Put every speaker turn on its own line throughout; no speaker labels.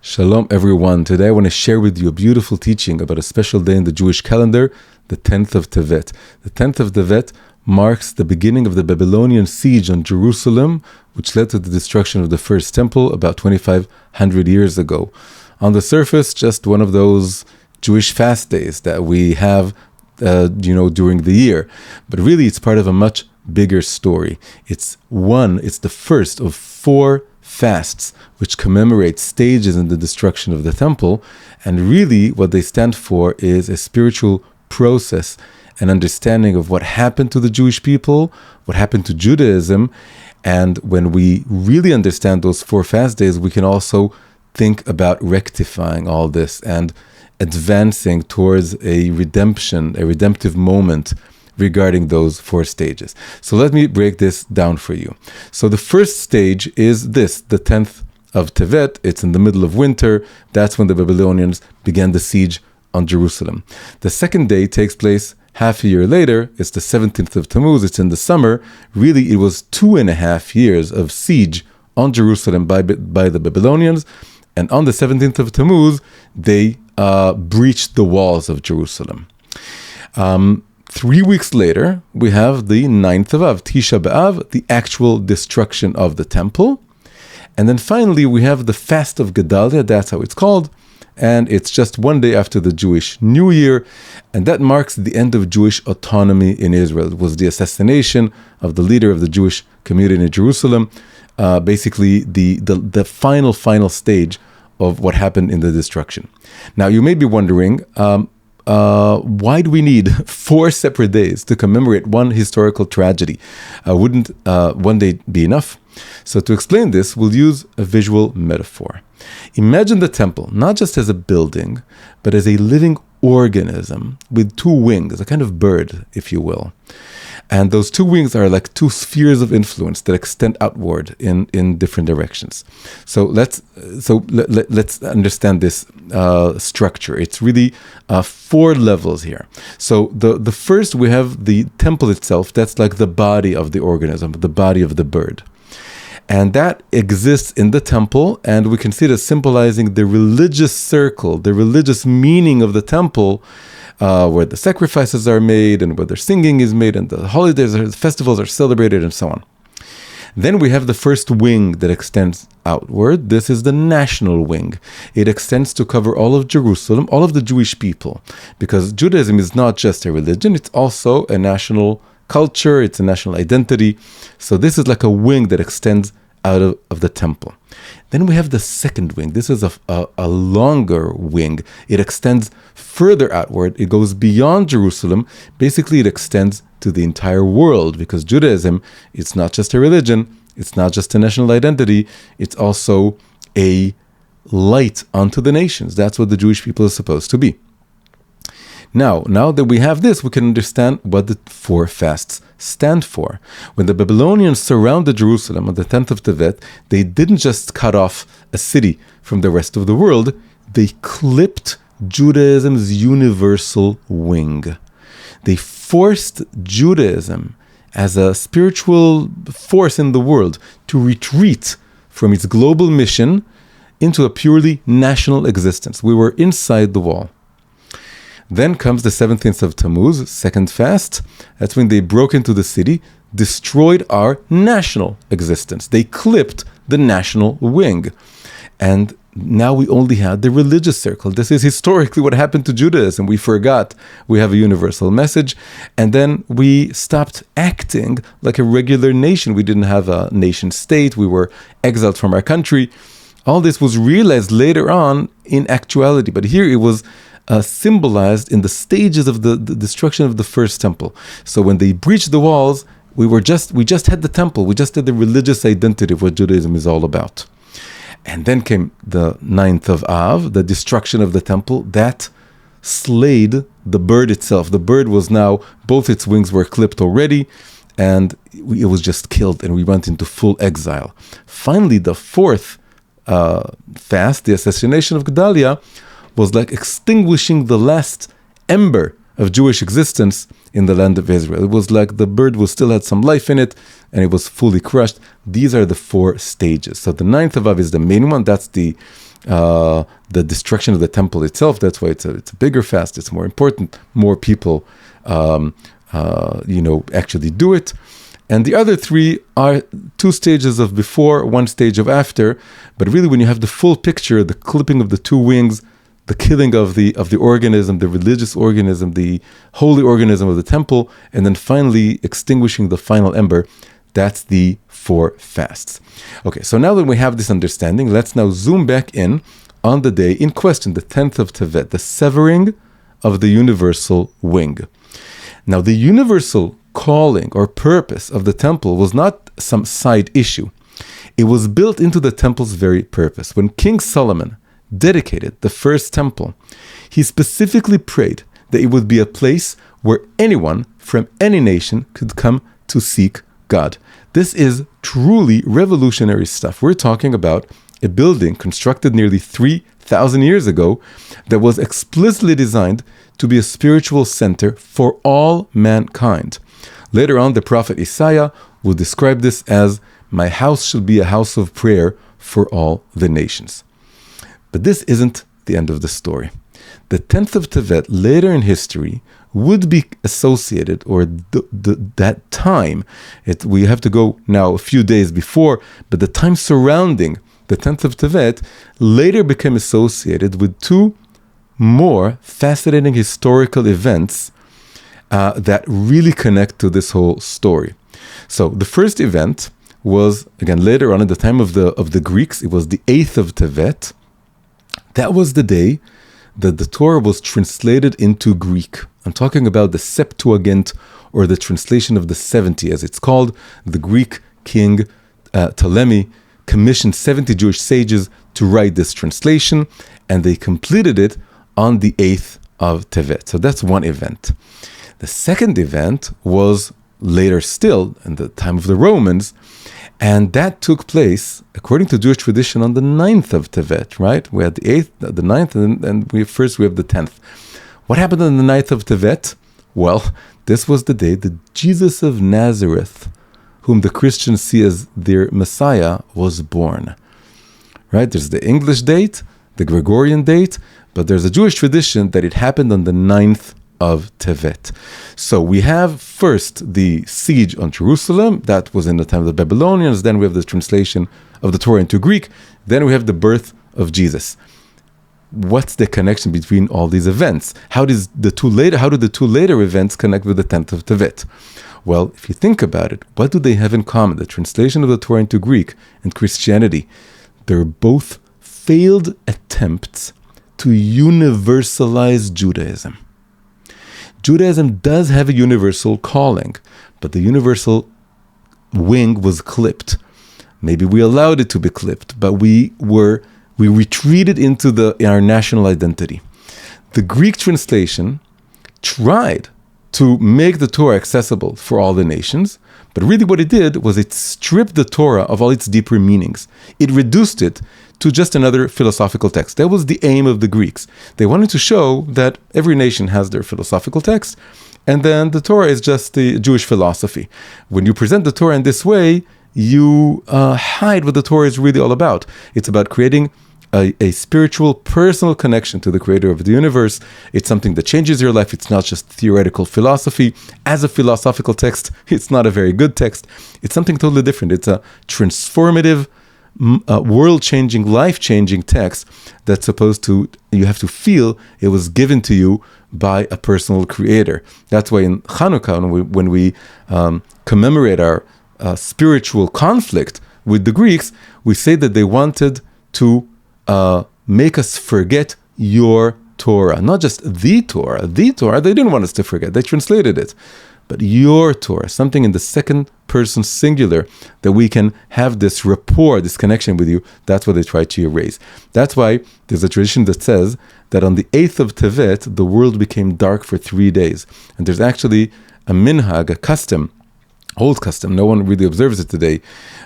Shalom everyone. Today I want to share with you a beautiful teaching about a special day in the Jewish calendar, the 10th of Tevet. The 10th of Tevet marks the beginning of the Babylonian siege on Jerusalem, which led to the destruction of the first temple about 2,500 years ago. On the surface, just one of those Jewish fast days that we have during the year. But really, it's part of a much bigger story. It's the first of 4 fasts which commemorate stages in the destruction of the temple, and really what they stand for is a spiritual process, an understanding of what happened to the Jewish people, what happened to Judaism, and when we really understand those 4 fast days, we can also think about rectifying all this and advancing towards a redemptive moment regarding those 4 stages. So let me break this down for you. So the first stage is this, the 10th of Tevet. It's in the middle of winter. That's when the Babylonians began the siege on Jerusalem. The second day takes place half a year later. It's the 17th of Tammuz. It's in the summer. Really, it was 2.5 years of siege on Jerusalem by the Babylonians. And on the 17th of Tammuz, they breached the walls of Jerusalem. 3 weeks later, we have the 9th of Av, Tisha B'Av, the actual destruction of the temple. And then finally, we have the Fast of Gedalia, that's how it's called. And it's just one day after the Jewish New Year. And that marks the end of Jewish autonomy in Israel. It was the assassination of the leader of the Jewish community in Jerusalem. Basically, the final stage of what happened in the destruction. Now, you may be wondering, why do we need 4 separate days to commemorate one historical tragedy? Wouldn't one day be enough? So to explain this, we'll use a visual metaphor. Imagine the temple, not just as a building, but as a living organism with 2 wings, a kind of bird, if you will. And those 2 wings are like 2 spheres of influence that extend outward in different directions. So let's understand this structure. It's really 4 levels here. So the first, we have the temple itself. That's like the body of the organism, the body of the bird. And that exists in the temple, and we can see it as symbolizing the religious circle, the religious meaning of the temple, where the sacrifices are made and where the singing is made and the holidays, the festivals are celebrated and so on. Then we have the first wing that extends outward. This is the national wing. It extends to cover all of Jerusalem, all of the Jewish people, because Judaism is not just a religion, it's also a national culture, it's a national identity. So this is like a wing that extends out of the temple. Then we have the second wing. This is a longer wing. It extends further outward. It goes beyond Jerusalem. Basically, it extends to the entire world, because Judaism, it's not just a religion, it's not just a national identity, it's also a light unto the nations. That's what the Jewish people are supposed to be. Now that we have this, we can understand what the 4 fasts stand for. When the Babylonians surrounded Jerusalem on the 10th of Tevet, they didn't just cut off a city from the rest of the world, they clipped Judaism's universal wing. They forced Judaism as a spiritual force in the world to retreat from its global mission into a purely national existence. We were inside the wall. Then comes the 17th of Tammuz, second fast. That's when they broke into the city, destroyed our national existence. They clipped the national wing. And now we only had the religious circle. This is historically what happened to Judaism. We forgot we have a universal message. And then we stopped acting like a regular nation. We didn't have a nation state. We were exiled from our country. All this was realized later on in actuality. But here it was symbolized in the stages of the destruction of the first temple. So when they breached the walls, we just had the temple. We just had the religious identity of what Judaism is all about. And then came the 9th of Av, the destruction of the temple. That slayed the bird itself. The bird was now, both its wings were clipped already, and it was just killed, and we went into full exile. Finally, the 4th fast, the assassination of Gedalia, was like extinguishing the last ember of Jewish existence in the land of Israel. It was like the bird still had some life in it, and it was fully crushed. These are the 4 stages. So the 9th of Av is the main one. That's the the destruction of the temple itself. That's why it's a bigger fast. It's more important. More people, actually do it. And the other three are 2 stages of before, 1 stage of after. But really, when you have the full picture, the clipping of the 2 wings, the killing of the organism, the religious organism, the holy organism of the temple, and then finally extinguishing the final ember, that's the 4 fasts. Okay, so now that we have this understanding, let's now zoom back in on the day in question, the 10th of Tevet, the severing of the universal wing. Now, the universal calling or purpose of the temple was not some side issue. It was built into the temple's very purpose. When King Solomon dedicated the first temple, he specifically prayed that it would be a place where anyone from any nation could come to seek God. This is truly revolutionary stuff. We're talking about a building constructed nearly 3,000 years ago that was explicitly designed to be a spiritual center for all mankind. Later on, the prophet Isaiah will describe this as, "My house shall be a house of prayer for all the nations." But this isn't the end of the story. The 10th of Tevet, later in history, would be associated, or that time, we have to go now a few days before, but the time surrounding the 10th of Tevet later became associated with 2 more fascinating historical events that really connect to this whole story. So the first event was, again, later on in the time of the Greeks. It was the 8th of Tevet. That was the day that the Torah was translated into Greek. I'm talking about the Septuagint, or the translation of the 70, as it's called. The Greek king Ptolemy commissioned 70 Jewish sages to write this translation, and they completed it on the 8th of Tevet. So that's one event. The second event was later still, in the time of the Romans, and that took place, according to Jewish tradition, on the 9th of Tevet, right? We had the 8th, the 9th, and we have the 10th. What happened on the 9th of Tevet? Well, this was the day that Jesus of Nazareth, whom the Christians see as their Messiah, was born. Right? There's the English date, the Gregorian date, but there's a Jewish tradition that it happened on the 9th of Tevet. So we have first the siege on Jerusalem. That was in the time of the Babylonians. Then we have the translation of the Torah into Greek. Then we have the birth of Jesus. What's the connection between all these events? How did the 2 later events connect with the 10th of Tevet? Well, if you think about it, what do they have in common? The translation of the Torah into Greek and Christianity. They're both failed attempts to universalize Judaism. Judaism does have a universal calling, but the universal wing was clipped. Maybe we allowed it to be clipped, but we retreated into our national identity. The Greek translation tried to make the Torah accessible for all the nations, but really what it did was it stripped the Torah of all its deeper meanings. It reduced it to just another philosophical text. That was the aim of the Greeks. They wanted to show that every nation has their philosophical text, and then the Torah is just the Jewish philosophy. When you present the Torah in this way, you hide what the Torah is really all about. It's about creating a spiritual, personal connection to the creator of the universe. It's something that changes your life. It's not just theoretical philosophy. As a philosophical text, it's not a very good text. It's something totally different. It's a transformative, world-changing, life-changing text that's you have to feel it was given to you by a personal creator. That's why in Hanukkah, when we commemorate our spiritual conflict with the Greeks, we say that they wanted to make us forget your Torah. Not just the Torah. The Torah, they didn't want us to forget. They translated it. But your Torah, something in the second person singular, that we can have this rapport, this connection with you, that's what they try to erase. That's why there's a tradition that says that on the 8th of Tevet, the world became dark for 3 days. And there's actually a minhag, a custom, old custom, no one really observes it today.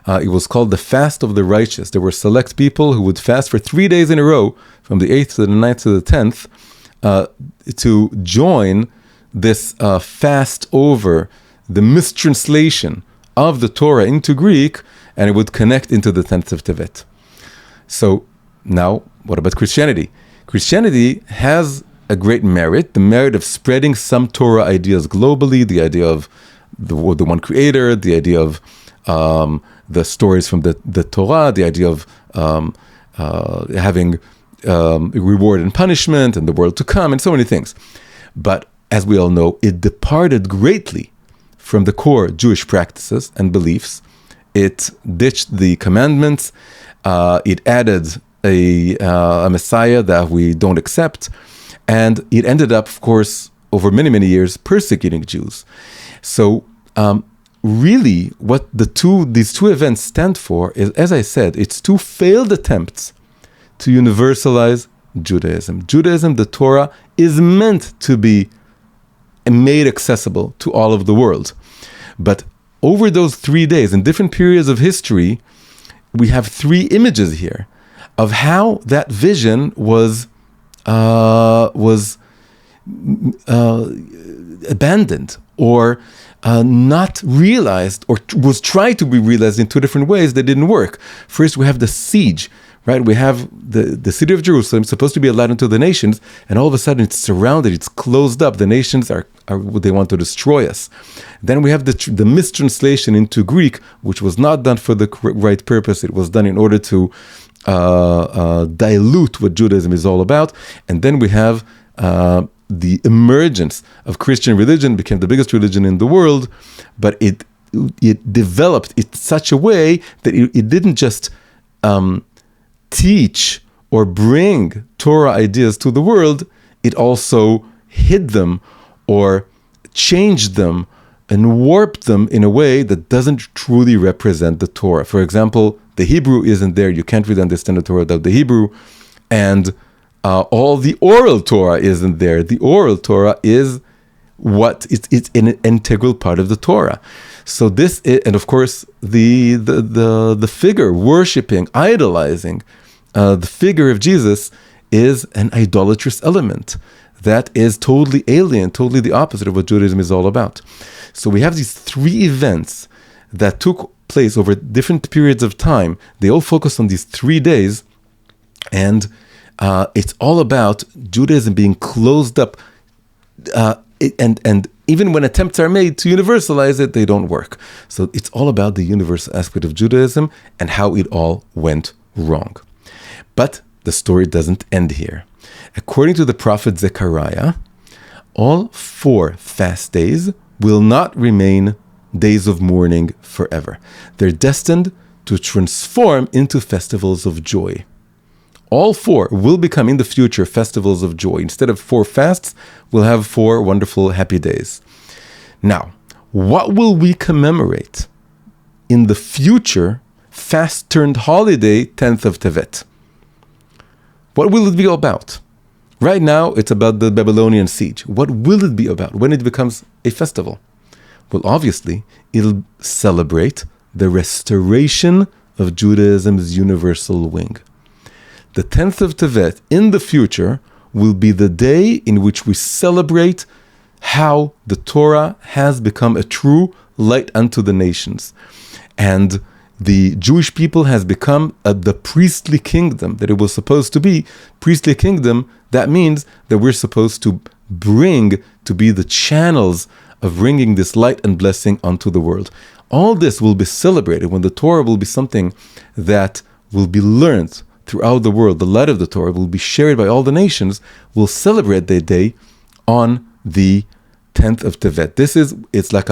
It was called the Fast of the Righteous. There were select people who would fast for 3 days in a row, from the 8th to the 9th to the 10th, to join this fast over the mistranslation of the Torah into Greek, and it would connect into the 10th of Tevet. So Now, what about Christianity? Christianity has a great merit, the merit of spreading some Torah ideas globally, the idea of the one creator, the idea of the stories from the Torah, the idea of having reward and punishment and the world to come, and so many things. But as we all know, it departed greatly from the core Jewish practices and beliefs. It ditched the commandments. It added a Messiah that we don't accept. And it ended up, of course, over many, many years, persecuting Jews. So really, what these two events stand for is, as I said, it's two failed attempts to universalize Judaism. Judaism, the Torah, is meant to be made accessible to all of the world. But over those 3 days, in different periods of history, we have three images here of how that vision was abandoned or not realized, or was tried to be realized in two different ways that didn't work. First, we have the siege, right? We have the city of Jerusalem supposed to be a light unto the nations, and all of a sudden it's surrounded, it's closed up. The nations are they want to destroy us. Then we have the mistranslation into Greek, which was not done for the right purpose. It was done in order to dilute what Judaism is all about. And then we have the emergence of Christian religion, became the biggest religion in the world, but it developed in such a way that it didn't just teach or bring Torah ideas to the world, it also hid them or changed them and warped them in a way that doesn't truly represent the Torah. For example, the Hebrew isn't there. You can't really understand the Torah without the Hebrew. And all the oral Torah isn't there. The oral Torah is it's an integral part of the Torah. So this is, and of course, the figure worshiping, idolizing the figure of Jesus is an idolatrous element that is totally alien, totally the opposite of what Judaism is all about. So we have these three events that took place over different periods of time. They all focus on these 3 days, and it's all about Judaism being closed up, and even when attempts are made to universalize it, they don't work. So it's all about the universal aspect of Judaism and how it all went wrong. But the story doesn't end here. According to the prophet Zechariah, all 4 fast days will not remain days of mourning forever. They're destined to transform into festivals of joy. All 4 will become in the future festivals of joy. Instead of 4 fasts, we'll have 4 wonderful happy days. Now, what will we commemorate in the future fast-turned holiday, 10th of Tevet? What will it be about? Right now, it's about the Babylonian siege. What will it be about when it becomes a festival? Well, obviously, it'll celebrate the restoration of Judaism's universal wing. The 10th of Tevet in the future will be the day in which we celebrate how the Torah has become a true light unto the nations. And the Jewish people has become the priestly kingdom that it was supposed to be. Priestly kingdom, that means that we're supposed to bring, to be the channels of bringing this light and blessing onto the world. All this will be celebrated when the Torah will be something that will be learned throughout the world. The light of the Torah will be shared by all the nations. We'll celebrate that day on the 10th of Tevet. It's like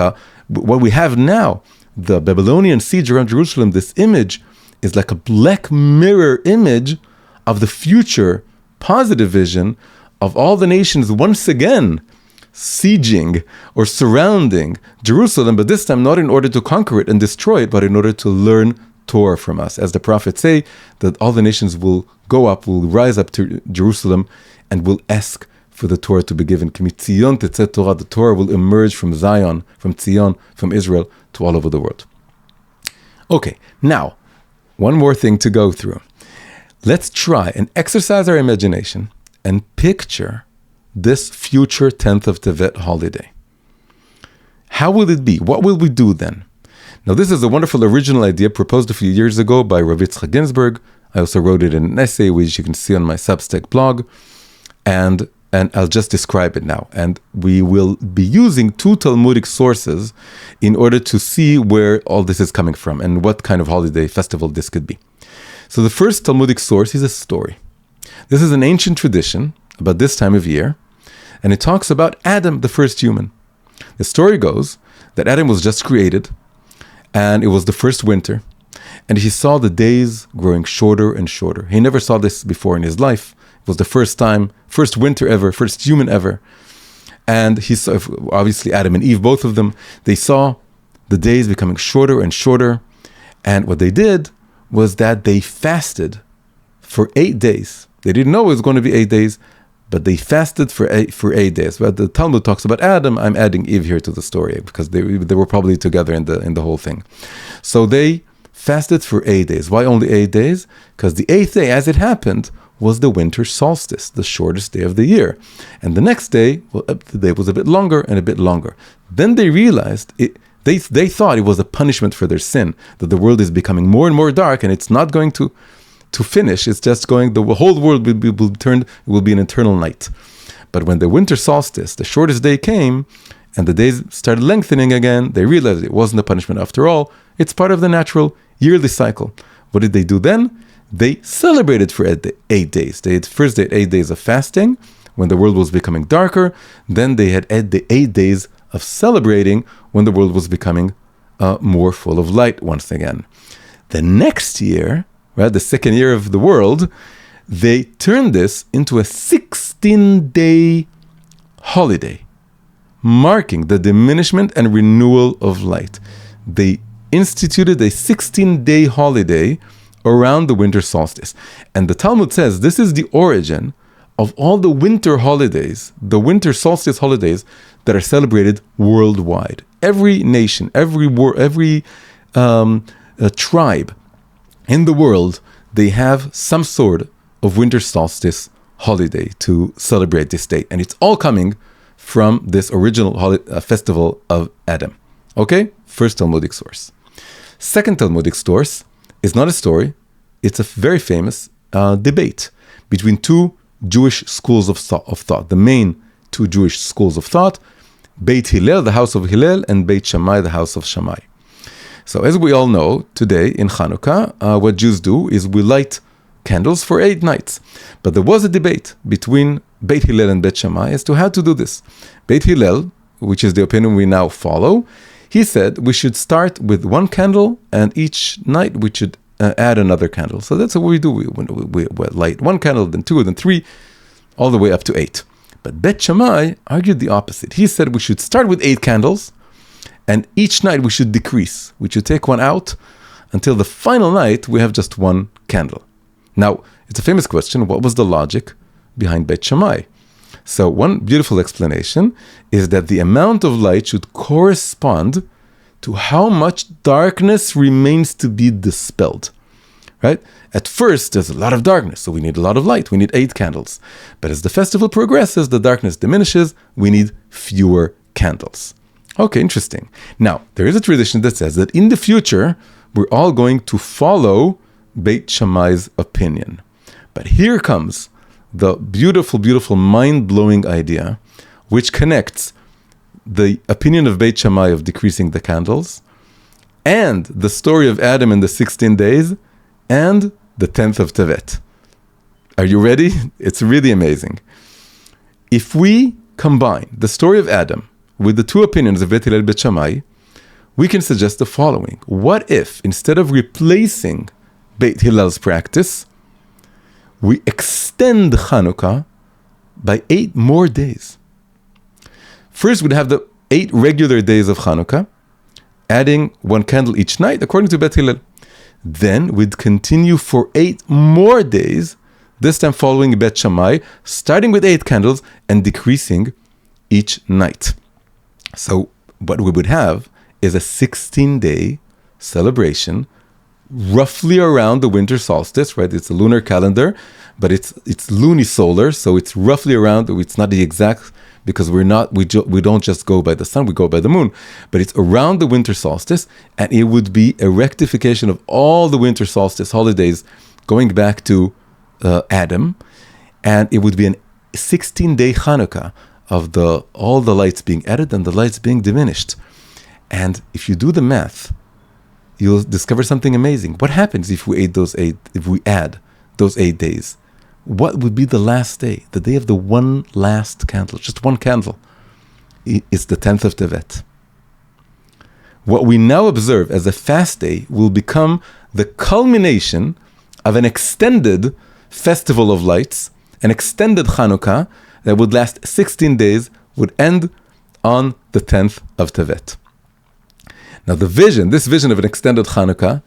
what we have now, the Babylonian siege around Jerusalem. This image is like a black mirror image of the future positive vision of all the nations once again sieging or surrounding Jerusalem, but this time not in order to conquer it and destroy it, but in order to learn Torah from us. As the prophets say, that all the nations will go up, will rise up to Jerusalem, and will ask for the Torah to be given. Tzion tetzeh Torah, the Torah will emerge from Zion, from Tzion, from Israel, to all over the world. Okay, now, one more thing to go through. Let's try and exercise our imagination and picture this future 10th of Tevet holiday. How will it be? What will we do then? Now, this is a wonderful original idea proposed a few years ago by Rav Yitzchak Ginsburg, I also wrote it in an essay, which you can see on my Substack blog. And I'll just describe it now. And we will be using 2 Talmudic sources in order to see where all this is coming from and what kind of holiday festival this could be. So the first Talmudic source is a story. This is an ancient tradition about this time of year, and it talks about Adam, the first human. The story goes that Adam was just created, and it was the first winter, and he saw the days growing shorter and shorter. He never saw this before in his life. It was the first time, first winter ever, first human ever. And he saw, obviously Adam and Eve, both of them, they saw the days becoming shorter and shorter. And what they did was that they fasted for 8 days. They didn't know it was going to be 8 days, but they fasted for 8 days. But the Talmud talks about Adam. I'm adding Eve here to the story because they were probably together in the whole thing. So they fasted for 8 days. Why only 8 days? Because the 8th day, as it happened, was the winter solstice, the shortest day of the year. And the next day, well, the day was a bit longer and a bit longer. Then they realized, they thought it was a punishment for their sin, that the world is becoming more and more dark and it's not going to finish. It's just going, the whole world will be an eternal night. But when the winter solstice, the shortest day came, and the days started lengthening again, they realized it wasn't a punishment after all. It's part of the natural yearly cycle. What did they do then? They celebrated for 8 days. They had first 8 days of fasting when the world was becoming darker. Then they had 8 days of celebrating when the world was becoming more full of light once again. The next year, right, the second year of the world, they turned this into a 16-day holiday, marking the diminishment and renewal of light. They instituted a 16-day holiday around the winter solstice. And the Talmud says this is the origin of all the winter holidays, the winter solstice holidays that are celebrated worldwide. Every nation, every tribe in the world, they have some sort of winter solstice holiday to celebrate this day. And it's all coming from this original festival of Adam. Okay? First Talmudic source. Second Talmudic source is not a story. It's a very famous debate between 2 Jewish schools of thought. The main 2 Jewish schools of thought, Beit Hillel, the house of Hillel, and Beit Shammai, the house of Shammai. So as we all know, today in Hanukkah, what Jews do is we light candles for 8 nights. But there was a debate between Beit Hillel and Beit Shammai as to how to do this. Beit Hillel, which is the opinion we now follow, he said we should start with 1 candle, and each night we should add another candle. So that's what we do. We light 1 candle, then 2, then 3, all the way up to 8. But Beit Shammai argued the opposite. He said we should start with 8 candles, and each night we should decrease. We should take 1 out until the final night we have just 1 candle. Now, it's a famous question. What was the logic behind Beit Shammai? So one beautiful explanation is that the amount of light should correspond to how much darkness remains to be dispelled, right? At first, there's a lot of darkness, so we need a lot of light. We need 8 candles. But as the festival progresses, the darkness diminishes. We need fewer candles. Okay, interesting. Now, there is a tradition that says that in the future, we're all going to follow Beit Shammai's opinion. But here comes the beautiful, beautiful, mind-blowing idea, which connects the opinion of Beit Shammai of decreasing the candles, and the story of Adam in the 16 days, and the 10th of Tevet. Are you ready? It's really amazing. If we combine the story of Adam with the 2 opinions of Beit Hillel and Beit Shammai, we can suggest the following. What if, instead of replacing Beit Hillel's practice, we extend Hanukkah by 8 more days? First, we'd have the 8 regular days of Hanukkah, adding 1 candle each night, according to Beit Hillel. Then we'd continue for 8 more days, this time following Beit Shammai, starting with 8 candles and decreasing each night. So what we would have is a 16-day celebration, roughly around the winter solstice, right? It's a lunar calendar, but it's lunisolar, so it's roughly around. It's not the exact, because we don't just go by the sun, we go by the moon, but it's around the winter solstice, and it would be a rectification of all the winter solstice holidays going back to Adam, and it would be an 16-day Hanukkah of all the lights being added and the lights being diminished. And if you do the math, you'll discover something amazing. What happens if we add those 8 days? What would be the last day? The day of the one last candle, just one candle. It's the 10th of Tevet. What we now observe as a fast day will become the culmination of an extended festival of lights, an extended Hanukkah that would last 16 days, would end on the 10th of Tevet. Now this vision of an extended Hanukkah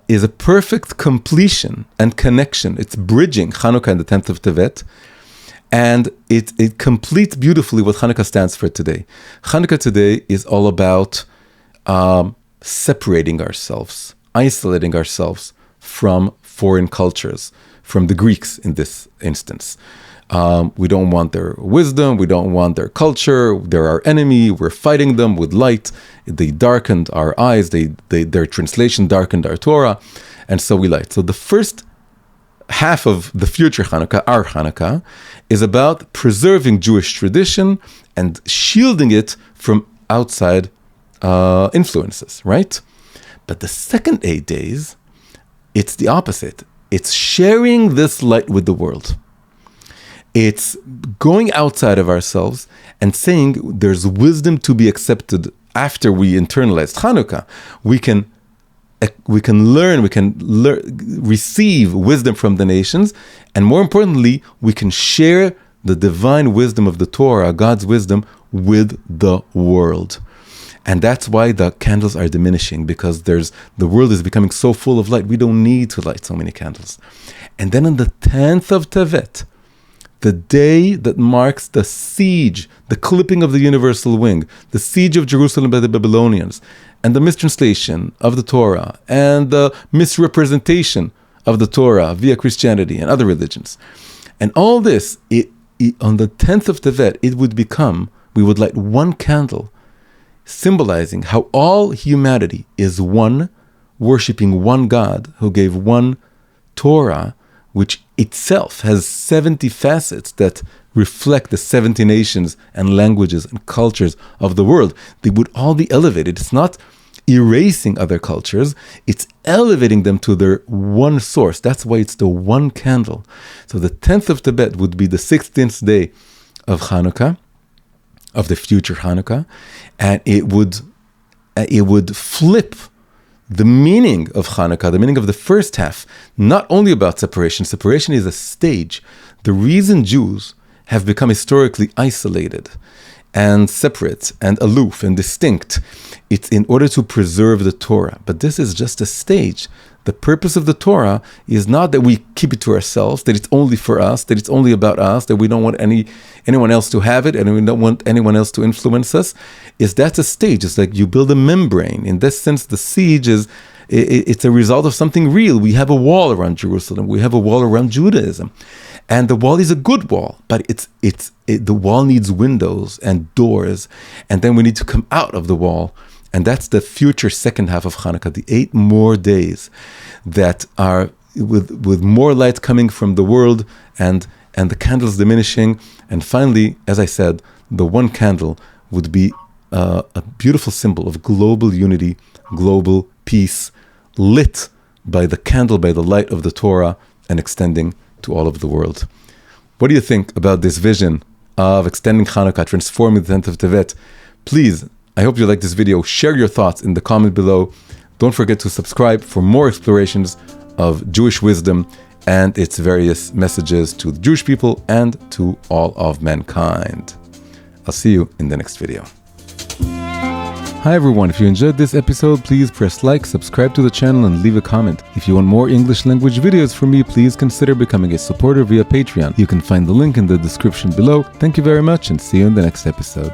is a perfect completion and connection. It's bridging Hanukkah and the 10th of Tevet, and it completes beautifully what Hanukkah stands for today. Hanukkah today is all about separating ourselves, isolating ourselves from foreign cultures, from the Greeks in this instance. We don't want their wisdom, we don't want their culture, they're our enemy, we're fighting them with light. They darkened our eyes, their translation darkened our Torah, and so we light. So the first half of the future Hanukkah, our Hanukkah, is about preserving Jewish tradition and shielding it from outside influences, right? But the second 8 days, it's the opposite. It's sharing this light with the world. It's going outside of ourselves and saying there's wisdom to be accepted after we internalized Hanukkah. We can receive wisdom from the nations, and more importantly, we can share the divine wisdom of the Torah, God's wisdom, with the world. And that's why the candles are diminishing, because the world is becoming so full of light. We don't need to light so many candles. And then on the 10th of Tevet, the day that marks the siege, the clipping of the universal wing, the siege of Jerusalem by the Babylonians, and the mistranslation of the Torah, and the misrepresentation of the Torah via Christianity and other religions. And all this, on the 10th of Tevet, it would become, we would light one candle, symbolizing how all humanity is one, worshipping one God who gave one Torah, which itself has 70 facets that reflect the 70 nations and languages and cultures of the world. They would all be elevated. It's not erasing other cultures, it's elevating them to their one source. That's why it's the one candle. So the 10th of Tevet would be the 16th day of Hanukkah, of the future Hanukkah, and it would flip the meaning of Hanukkah, the meaning of the first half, not only about separation. Separation is a stage. The reason Jews have become historically isolated and separate and aloof and distinct, it's in order to preserve the Torah. But this is just a stage. The purpose of the Torah is not that we keep it to ourselves, that it's only for us, that it's only about us, that we don't want anyone else to have it, and we don't want anyone else to influence us. That's a stage. It's like you build a membrane. In this sense, the siege it's a result of something real. We have a wall around Jerusalem. We have a wall around Judaism. And the wall is a good wall, but the wall needs windows and doors, and then we need to come out of the wall. And that's the future second half of Hanukkah, the 8 more days that are with more light coming from the world and the candles diminishing. And finally, as I said, the one candle would be a beautiful symbol of global unity, global peace, lit by the candle, by the light of the Torah, and extending to all of the world. What do you think about this vision of extending Hanukkah, transforming the 10th of Tevet? Please, I hope you like this video. Share your thoughts in the comment below. Don't forget to subscribe for more explorations of Jewish wisdom and its various messages to the Jewish people and to all of mankind. I'll see you in the next video. Hi everyone, if you enjoyed this episode, please press like, subscribe to the channel, and leave a comment. If you want more English language videos from me, please consider becoming a supporter via Patreon. You can find the link in the description below. Thank you very much, and see you in the next episode.